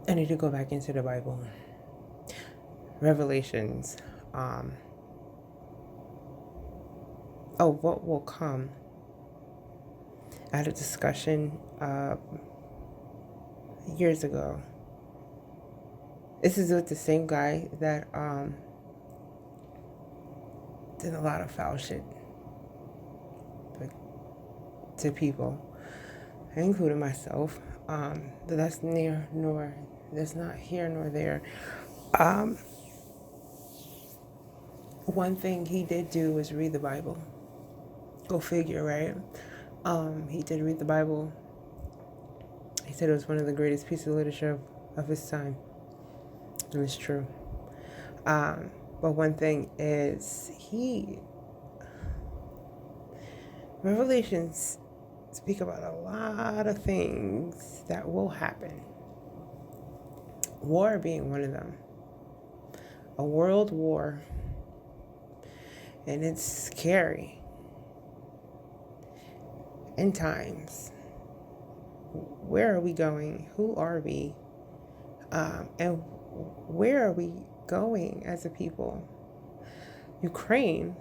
I need to go back into the Bible. Revelations. What will come? I had a discussion years ago. This is with the same guy that did a lot of foul shit to people, including myself. But that's not here nor there. One thing he did do was read the Bible. Go figure, right? He did read the Bible. He said it was one of the greatest pieces of literature of his time. And it's true. But one thing is, Revelations speak about a lot of things that will happen. War being one of them. A world war. And it's scary. End times. Where are we going? Who are we? And where are we going as a people? Ukraine.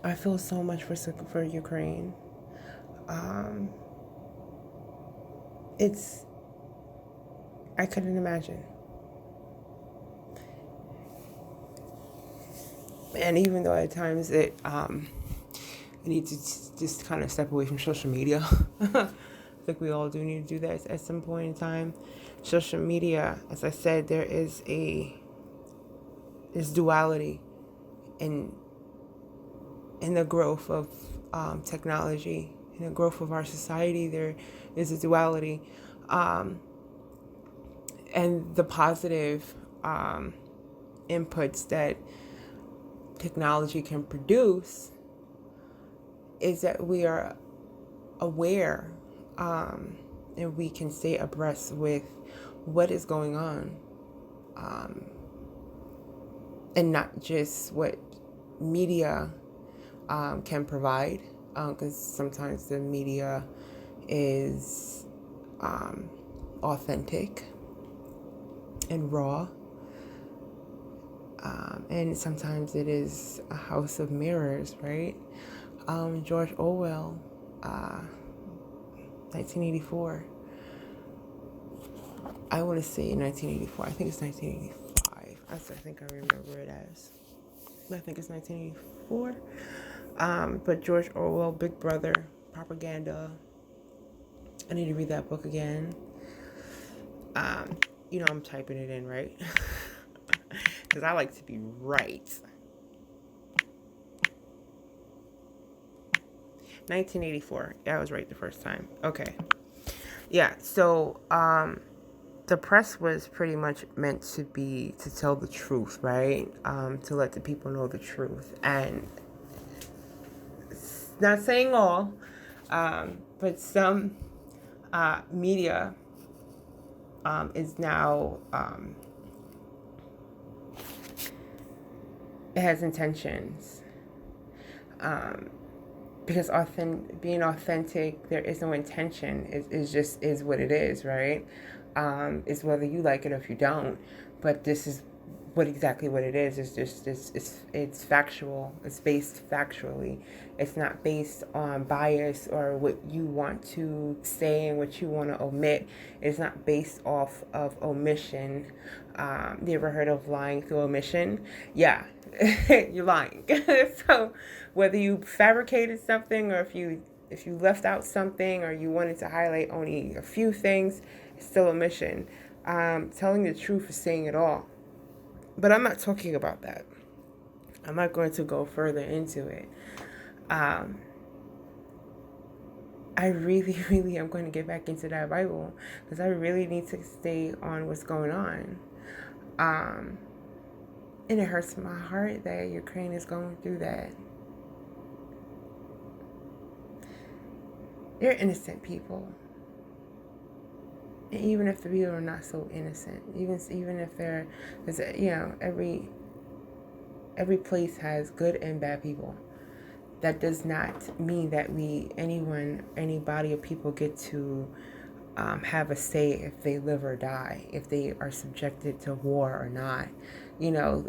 I feel so much for Ukraine. I couldn't imagine. And even though at times I need to just kind of step away from social media. I think we all do need to do that at some point in time. Social media, as I said, there's duality in the growth of technology, in the growth of our society. There is a duality, and the positive inputs that technology can produce is that we are aware, and we can stay abreast with what is going on, and not just what media can provide, because sometimes the media is authentic and raw, and sometimes it is a house of mirrors, right? George Orwell, 1984. I want to say 1984. I think it's 1985. I think I remember it as. I think it's 1984. But George Orwell, Big Brother, Propaganda. I need to read that book again. I'm typing it in, right? Because I like to be right. 1984. Yeah, I was right the first time. Okay. Yeah, so the press was pretty much meant to tell the truth, right? To let the people know the truth. And not saying all, but some media is now, it has intentions. Because being authentic, there is no intention. It just is what it is, right? It's whether you like it or if you don't. But this is exactly what it is. It's just it's factual. It's based factually. It's not based on bias or what you want to say and what you want to omit. It's not based off of omission. You ever heard of lying through omission? Yeah, you're lying. So whether you fabricated something or if you left out something or you wanted to highlight only a few things, it's still omission. Telling the truth is saying it all. But I'm not talking about that. I'm not going to go further into it. I really, really am going to get back into that Bible because I really need to stay on what's going on. And it hurts my heart that Ukraine is going through that. They're innocent people. And even if the people are not so innocent, even if they're, every place has good and bad people. That does not mean that any body of people get to have a say if they live or die, if they are subjected to war or not. You know,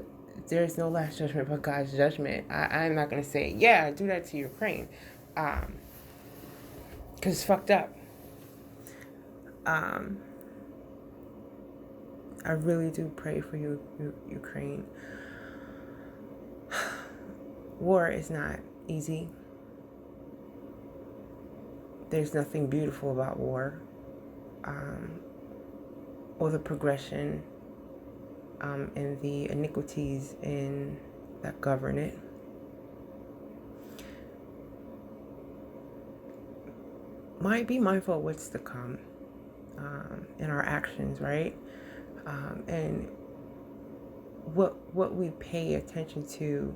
there's no last judgment but God's judgment. I'm not going to say, yeah, do that to Ukraine, because it's fucked up. I really do pray for you, Ukraine. War is not easy. There's nothing beautiful about war, or the progression, and the iniquities that govern it. Be mindful of what's to come, in our actions, right? And what we pay attention to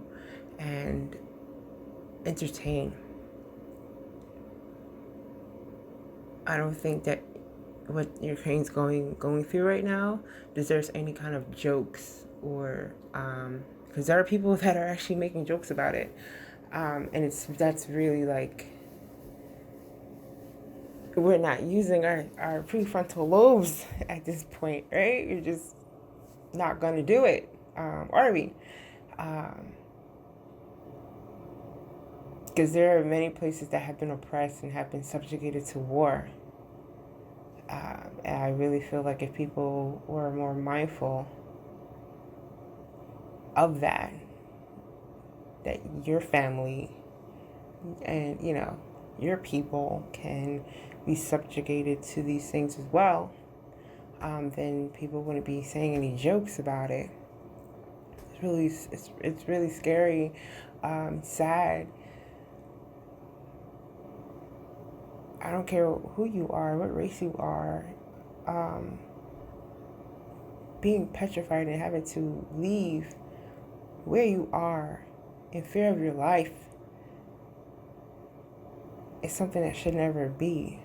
and entertain. I don't think that what Ukraine's going through right now deserves any kind of jokes, or because there are people that are actually making jokes about it, and that's really like, we're not using our prefrontal lobes at this point, right? You're just not going to do it, are we? Because there are many places that have been oppressed and have been subjugated to war. And I really feel like if people were more mindful of that your family and, your people can be subjugated to these things as well, then people wouldn't be saying any jokes about it. It's really scary, sad. I don't care who you are, what race you are, being petrified and having to leave where you are in fear of your life is something that should never be.